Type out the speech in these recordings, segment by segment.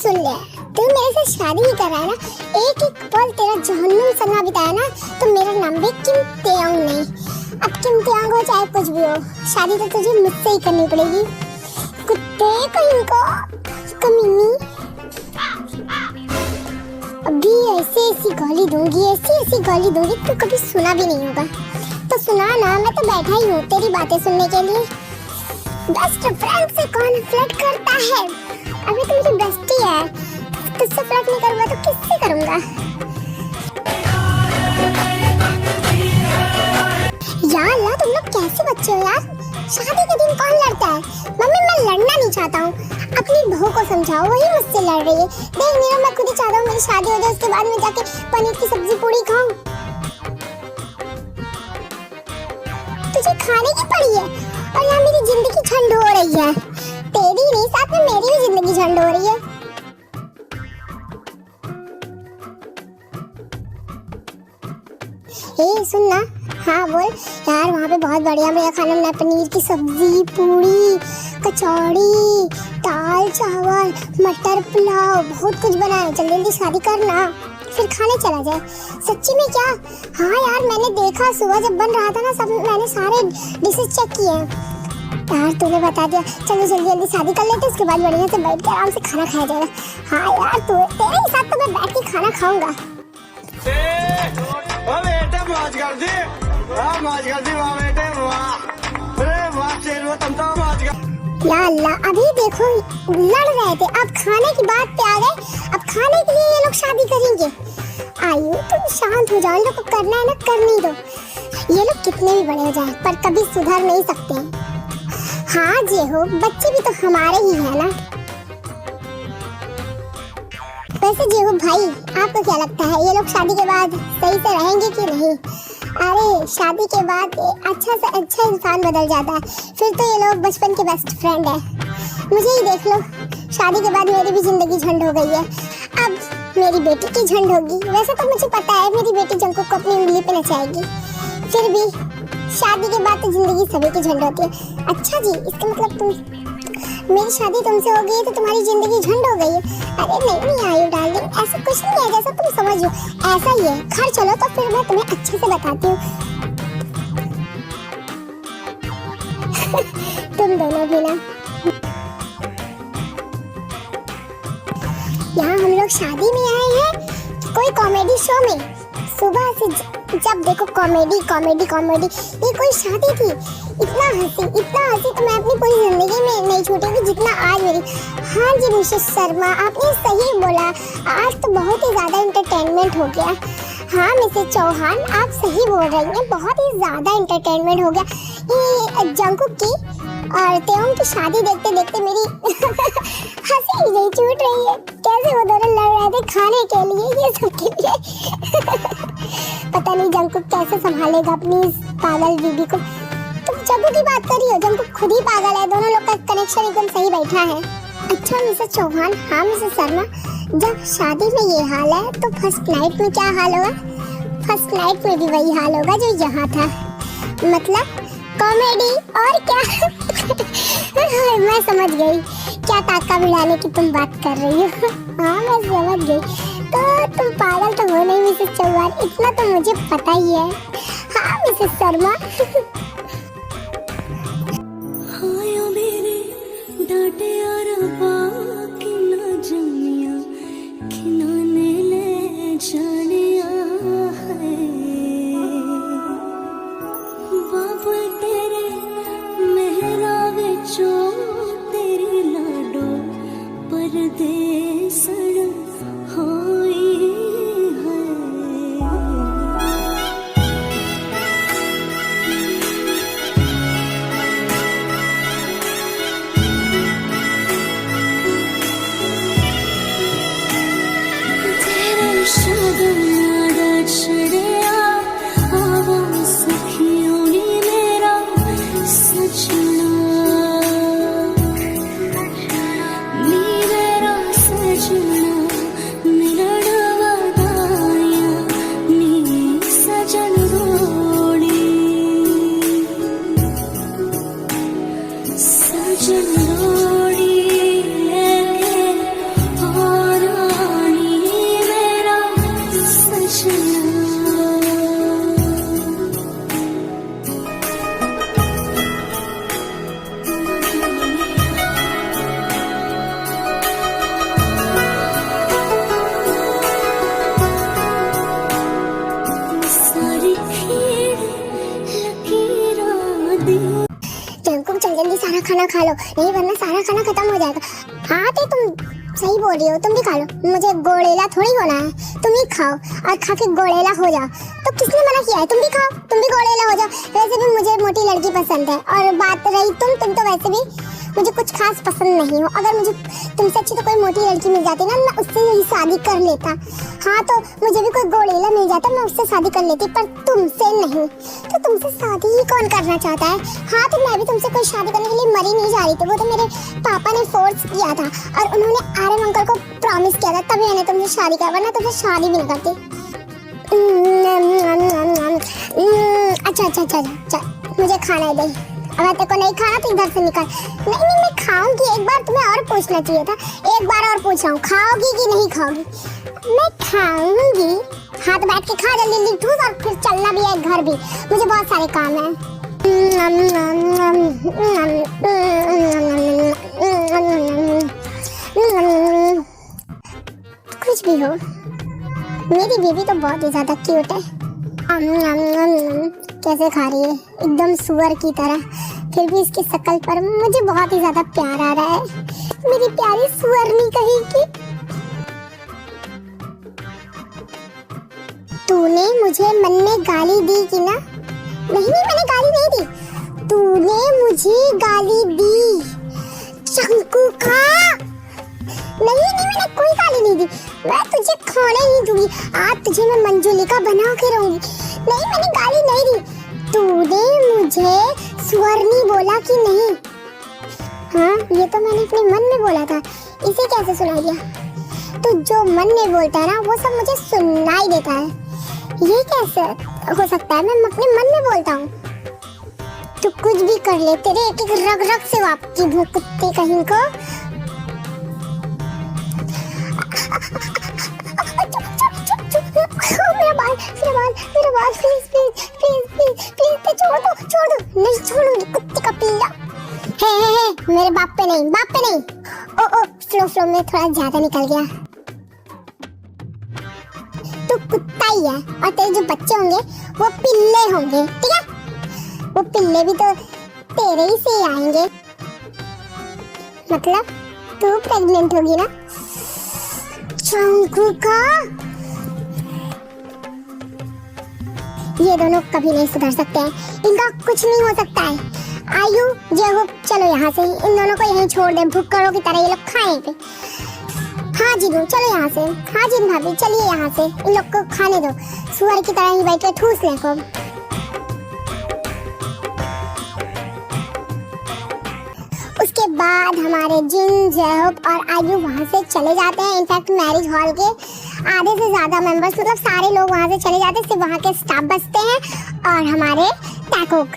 सुन ले, तू मेरे से शादी ही कर रहा है ना, एक एक पल तेरा जहन्नुम संगा बिताया ना, तो मेरा नाम भी किम तेयोंग नहीं। अब किम तेयोंग हो चाहे कुछ भी हो, शादी तो तुझे मुझसे ही करनी पड़ेगी। कुत्ते कहीं को कमीनी, अभी ऐसी ऐसी गाली दूंगी, ऐसी ऐसी गाली दूंगी तू कभी सुना भी नहीं होगा। तो सुना ना, मैं तो बैठा ही हूँ तेरी बातें सुनने के लिए। बेस्ट फ्रेंड से कौन फ्लर्ट करता है? अभी तो मेरी बेस्टी है, तुझसे फ्लर्ट नहीं करूँगा तो किससे करूँगा? यार अल्लाह, तुम लोग कैसे बच्चे हो यार? शादी के दिन कौन लड़ता है? मम्मी मैं लड़ना नहीं चाहता हूँ, अपनी बहू को समझाओ, वही मुझसे लड़ रही है। देख नीरव, मैं खुद ही चाहता हूँ मेरी शादी हो जाए, उसके बाद मैं जाके पनीर की सब्जी पूरी खाऊं। तुझे खाने की पड़ी है और यहाँ मेरी जिंदगी झंड हो रही है। तेरी नहीं, साथ में मेरी भी जिंदगी झंड हो रही है। ए सुन ना, हाँ बोल यार, वहाँ पे बहुत बढ़िया बढ़िया खाना बना, पनीर की सब्जी, पूरी, कचौड़ी, दाल चावल, मटर पुलाव, बहुत कुछ बना है। जल्दी जल्दी शादी करना, फिर खाने चला जाए। सच्ची में क्या? हाँ यार, मैंने देखा सुबह जब बन रहा था ना, सब मैंने सारे डिशेस चेक किए हैं। यार तूने बता दिया, चलो जल्दी जल्दी शादी कर लेते, उसके बाद बढ़िया से बैठ के आराम से खाना खाया जाएगा। हाँ यार, तू तेरे ही साथ तो मैं बैठ के खाना खाऊंगा। मौज कर दी, मौज कर दी, वाह बेटे वाह, अरे वाह शेर, तुम तो मौज कर। या अल्लाह, अभी देखो लड़ रहे थे, अब खाने की बात पे आ गए। अब खाने के लिए ये लोग शादी करेंगे। आयु तुम शांत हो जाओ, इन लोग को करना है ना करने दो। ये लोग कितने भी बड़े हो जाए पर कभी सुधर नहीं सकते। हाँ जे हो, बच्चे भी तो हमारे ही है ना। वैसे जे हो भाई, आपको क्या लगता है ये लोग शादी के बाद सही से रहेंगे कि नहीं? अरे शादी के बाद अच्छा से अच्छा इंसान बदल जाता है, फिर तो ये लोग बचपन के बेस्ट फ्रेंड है। मुझे ही देख लो, शादी के बाद मेरी भी जिंदगी झंड हो गई है, अब मेरी बेटी की झंड होगी। वैसे तो मुझे पता है मेरी बेटी जंकुक को अपनी उंगली पे नचाएगी, फिर भी शादी के बाद तो जिंदगी सभी की झंड होती है। अच्छा जी, इसका मतलब तुम, मेरी शादी तुमसे हो गई है तो तुम्हारी जिंदगी झंड हो गई है? अरे नहीं आयु डार्लिंग, ऐसा कुछ नहीं है जैसा तुम समझ लो, ऐसा ही है। घर चलो तो फिर मैं तुम्हें अच्छे से बताती हूँ। तुम दोनों भी ना, यहाँ हम लोग शादी में आए हैं कोई कॉमेडी शो में। सुबह से जब देखो कॉमेडी कॉमेडी कॉमेडी, ये कोई शादी थी? इतना हंसी तो मैं अपनी पूरी जिंदगी में नहीं छूटेगी जितना आज मेरी। हाँ जी मिसेस शर्मा, आपने सही बोला, आज तो बहुत ही ज़्यादा इंटरटेनमेंट हो गया। हाँ मिसेस चौहान, आप सही बोल रही हैं, बहुत ही ज़्यादा इंटरटेनमेंट हो गया। ये जंकुक की और तेयोंग की शादी देखते देखते मेरी हंसी ही नहीं छूट रही है। कैसे वो दोनों लड़ रहे थे खाने के लिए, ये सब के लिए। पता नहीं जंकुक कैसे संभालेगा अपनी इस पागल बीबी को। तुम जंकुक की बात कर रही हो? जंकुक खुद ही पागल है, दोनों लोग का कनेक्शन एकदम सही बैठा है। अच्छा मिसेस चौहान, हाँ मिसेस शर्मा, जब शादी में ये हाल है तो फर्स्ट नाइट में क्या हाल होगा? फर्स्ट नाइट में भी वही हाल होगा जो यहाँ था, मतलब कॉमेडी और क्या। मैं समझ गई क्या टाका भिड़ाने की तुम बात कर रही हो। हाँ मैं समझ गई, तो तुम पागल तो हो नहीं मिसेस चौहान, इतना तो मुझे पता ही है। हाँ मिसेस शर्मा। डांटे और बाकी ना जानिया, खिनाने ले जानिया है। बाबुल तेरे मेहरा विचो तेरी लाडो परदेसड़ होई है। सजन लोड़ी लेके खा लो, नहीं वरना सारा खाना खत्म हो जाएगा। हाँ तो तुम सही बोल रही हो, तुम भी खा लो, मुझे गोड़ेला थोड़ी होना है, तुम ही खाओ और खा के गोड़ेला हो जाओ। तो किसने मना किया है, तुम भी खाओ, तुम भी गोड़ेला हो जाओ। वैसे भी मुझे मोटी लड़की पसंद है, और बात रही तुम तो वैसे भी मुझे कुछ खास पसंद नहीं हो। अगर मुझे तुमसे अच्छी तो कोई मोटी लड़की मिल जाती ना, मैं उससे ही शादी कर लेता। हाँ तो मुझे भी कोई गोड़ेला मिल जाता, मैं उससे शादी कर लेती, पर तुमसे नहीं। तो तुमसे शादी ही कौन करना चाहता है। हाँ तो मैं भी तुमसे कोई शादी करने के लिए मरी नहीं जा रही थी, वो तो मेरे पापा ने फोर्स किया था, और उन्होंने आर्यन अंकल को प्रॉमिस किया था, तभी मैंने तुमसे शादी किया, वरना तुमसे शादी भी नहीं करती। अच्छा, मुझे खाना दे। अगर तेरे को नहीं खाना तो इधर से निकल। नहीं मैं खाऊंगी, एक बार तुम्हें और पूछना चाहिए था, एक बार और पूछ रहा हूँ, खाओगी कि नहीं खाओगी। मैं खाऊंगी। हाँ तो बैठ के खा जल्दी ठूस, और फिर चलना भी है घर भी, मुझे बहुत सारे काम है। कुछ भी हो, मेरी बेबी तो बहुत ही ज्यादा क्यूट है। कैसे खा रही है, एकदम सुअर की तरह, फिर भी इसकी शक्ल पर मुझे बहुत ही ज्यादा प्यार आ रहा है। मेरी प्यारी सुअरनी कहेगी। तूने मुझे मन में गाली दी कि ना? नहीं मैंने गाली नहीं दी, तूने मुझे गाली दी। चंकू का नहीं मैंने कोई गाली नहीं दी, मैं तुझे खाने ही दूंगी। आज तुझे मैं मंजुलिका बना के रहूंगी। नहीं मैंने गाली नहीं दी, तूने मुझे सुअरनी बोला कि नहीं? हाँ ये तो मैंने अपने मन में बोला था, इसे कैसे सुनाई दिया? तो जो मन में बोलता है ना वो सब मुझे सुनाई देता है, ये कैसे हो सकता है? मैं अपने मन में बोलता हूँ। तू कुछ भी कर ले, तेरे एक एक रग रग से वापसी भूख कुत्ते कहीं को। मेरा बाल प्लीज छोड़ दो। नहीं छोड़ूंगी, कुत्ते का पिल्ला। हे मेरे बाप पे नहीं। ओ फ्लो में थोड़ा ज्यादा निकल गया। तू कुत्ता ही है, और तेरे जो बच्चे होंगे वो पिल्ले होंगे, ठीक है? वो पिल्ले भी तो तेरे ही से आएंगे। मतलब तू प्रेग्नेंट होगी ना? चंकू का ये दोनों कभी नहीं सुधर सकते हैं, इनका कुछ नहीं हो सकता है। आयु जेहू चलो यहाँ से, इन दोनों को यहीं छोड़ दे, भुक्कड़ों की तरह ये लोग खाएं पे। हाँ जीनू चलो यहाँ से, हाँ जीन भाभी चलिए यहाँ से, इन लोग को खाने दो, सुअर की तरह ही बैठ के ठूस ले को। उसके बाद हमारे जिन जैहूब और आयु वहाँ से चले जाते हैं। इनफैक्ट मैरिज हॉल के आधे से ज्यादा मेंबर्स, मतलब सारे लोग वहाँ से चले जाते हैं, सिर्फ वहाँ के स्टाफ बचते हैं और हमारे टैकोक।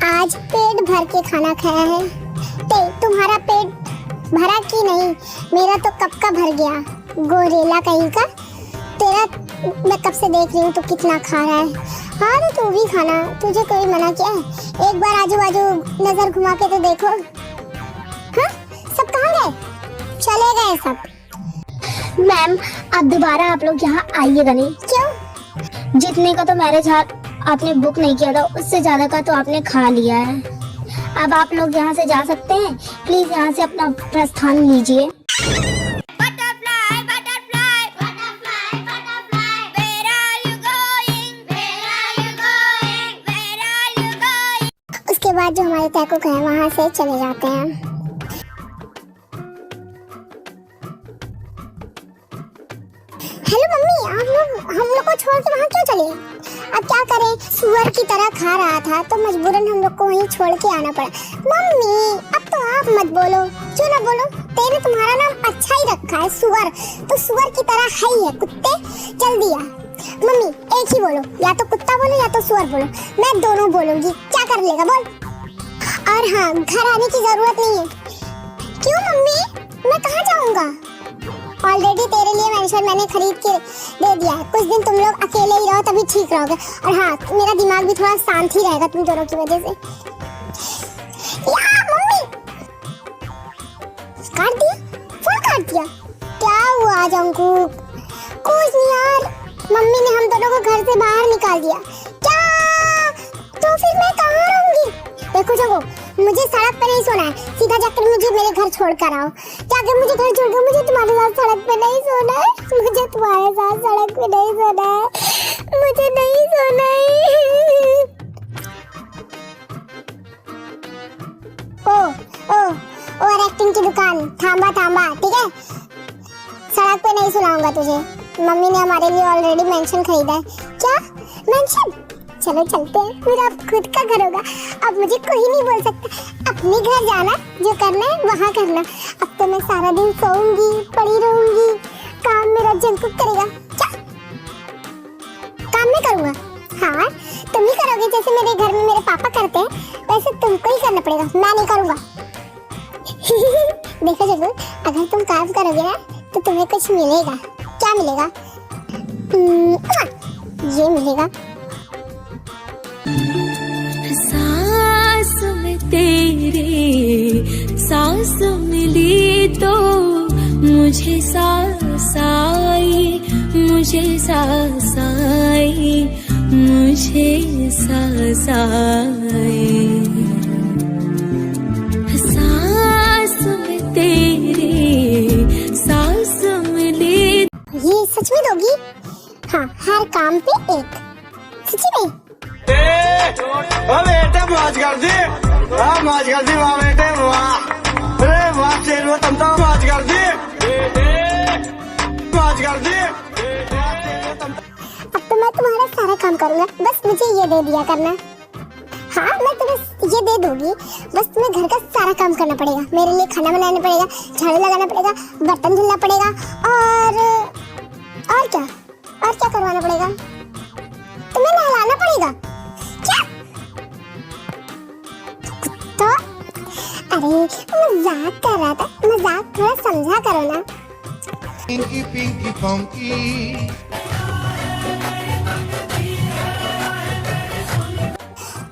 आज पेट भर के खाना खाया है। तुम्हारा पेट भरा कि नहीं? मेरा तो कब का भर गया, गोरेला कहीं का। तेरा मैं कब से देख रही हूँ, तू कितना खा रहा है। हाँ तो तू भी खाना, तुझे कोई मना किया है? एक बार आजू बाजू नजर घुमा के तो देखो। हाँ सब कहाँ गए? चले गए सब। मैम अब दोबारा आप लोग यहाँ आइएगा नहीं। क्यों? जितने का तो मैरिज हॉल आपने बुक नहीं किया था, उससे ज्यादा का तो आपने खा लिया है। अब आप लोग यहाँ से जा सकते हैं, प्लीज यहाँ से अपना प्रस्थान लीजिए। उसके बाद जो हमारे टैकोक है वहाँ से चले जाते हैं। हेलो मम्मी, हम लोग को छोड़ के वहाँ क्यों चले? अब क्या करें, सुअर की तरह खा रहा था तो मजबूरन हम लोग को वहीं छोड़ के आना पड़ा। मम्मी अब तो आप मत बोलो, क्यों ना बोलो, तेरे तुम्हारा नाम अच्छा ही रखा है सुअर, तो सुअर की तरह है ही है। कुत्ते जल्दी आ। मम्मी एक ही बोलो, या तो कुत्ता बोलो या तो सुअर बोलो, मैं दोनों बोलूंगी, क्या कर लेगा बोल? और हाँ, घर आने की जरूरत नहीं है। क्यों मम्मी, मैं कहाँ जाऊँगा? ऑलरेडी तेरे लिए मेंशन मैंने खरीद के दे दिया है। कुछ दिन तुम लोग अकेले ही रहो तभी ठीक रहोगे। और हाँ, मेरा दिमाग भी थोड़ा शांत ही रहेगा तुम दोनों की वजह से। या मम्मी, काट दिया, फोन काट दिया। क्या हुआ जंकुक? कुछ नहीं यार, मम्मी ने हम दोनों को घर से बाहर निकाल दिया। क्या? तो फिर मैं कहाँ रहूंगी? देखो जंकुक, मुझे सड़क पे नहीं सोना है, सीधा जाकर मुझे मेरे घर छोड़ कर आओ। जाकर मुझे घर छोड़ कर, मुझे तुम्हारे साथ सड़क पे नहीं सोना है। मुझे तुम्हारे साथ सड़क पे नहीं सोना है, मुझे नहीं सोना है। ओवर एक्टिंग की दुकान, थांबा थांबा, ठीक है? सड़क पे नहीं सुलाऊंगा तुझे। मम्मी ने हमारे लिए ऑलरेडी मेंशन खरीदा है। क्या मेंशन? चलो चलते हैं, मेरा खुद का घर होगा। अब मुझे कोई नहीं बोल सकता। अपने घर जाना, जो करना है वहाँ करना। अब तो मैं सारा दिन सोऊंगी, पड़ी रहूंगी, काम मेरा जंकुक करेगा। क्या काम मैं करूँगा? हाँ, तुम ही करोगे। जैसे मेरे घर में मेरे पापा करते हैं वैसे तुमको ही करना पड़ेगा, मैं नहीं करूँगा। देखो जंकुक, अगर तुम काम करोगे ना तो तुम्हें कुछ मिलेगा। क्या मिलेगा? ये मिलेगा। सांस में तेरे सांस मिली तो मुझे सांस आई, मुझे सांस आई, मुझे सांस आई। सांस में तेरे सांस मिली। ये सच में दोगी? हाँ, हर काम पे एक। सच्ची में? बेटे मौज कर दी, हाँ मौज कर दी वाह बेटे वाह। अरे वाह शेर तुम तो मौज कर दी, मौज कर दी। अब तो मैं तुम्हारा सारा काम करूँगा, बस मुझे ये दे दिया करना। हाँ, मैं तुम्हें ये दे दूंगी, बस तुम्हें घर का सारा काम करना पड़ेगा। मेरे लिए खाना बनाना पड़ेगा, झाड़ू लगाना पड़ेगा, बर्तन धुलना पड़ेगा और क्या करवाना पड़ेगा? तुम्हें नहलाना पड़ेगा। क्या? तो अरे मजाक कर रहा था, मजाक थोड़ा समझा करो ना। Pinky, pinky, funky.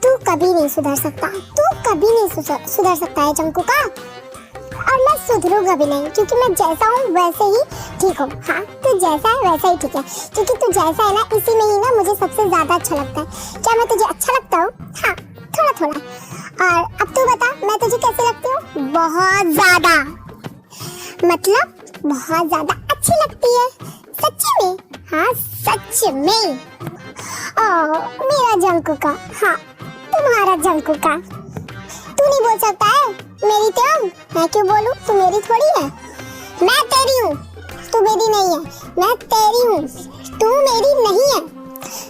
तू कभी नहीं सुधर सकता, तू कभी नहीं सुधर सकता है जंकू का। और मैं सुधरूंगा भी नहीं, क्योंकि मैं जैसा हूँ वैसे ही ठीक हूँ। हाँ, तू जैसा है वैसा ही ठीक है, क्योंकि तू जैसा है ना, इसी में ही ना मुझे सबसे ज्यादा अच्छा लगता है। क्या मैं तुझे अच्छा लगता हूँ? हाँ, थोड़ा थोड़ा। और अब तू बता, मैं तुझे कैसे लगती हूँ? बहुत ज्यादा, मतलब बहुत ज्यादा अच्छी लगती है। सच्ची में? हाँ सच में। मेरा जंकू का, हाँ तुम्हारा जंकू का। तू नहीं बोल सकता है मेरी तुम? मैं क्यों बोलूं? तू मेरी थोड़ी है, मैं तेरी हूँ। तू मेरी नहीं है, मैं तेरी हूँ। तू मेरी नहीं है,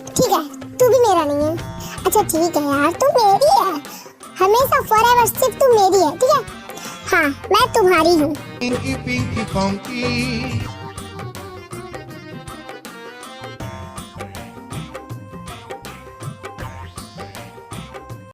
ठीक है? तू भी मेरा नहीं है। अच्छा ठीक है यार, तू मेरी है हमेशा, फॉरएवर सिर्फ तू मेरी है, ठीक है? हाँ, मैं तुम्हारी हूँ। Pinky, pinky, funky.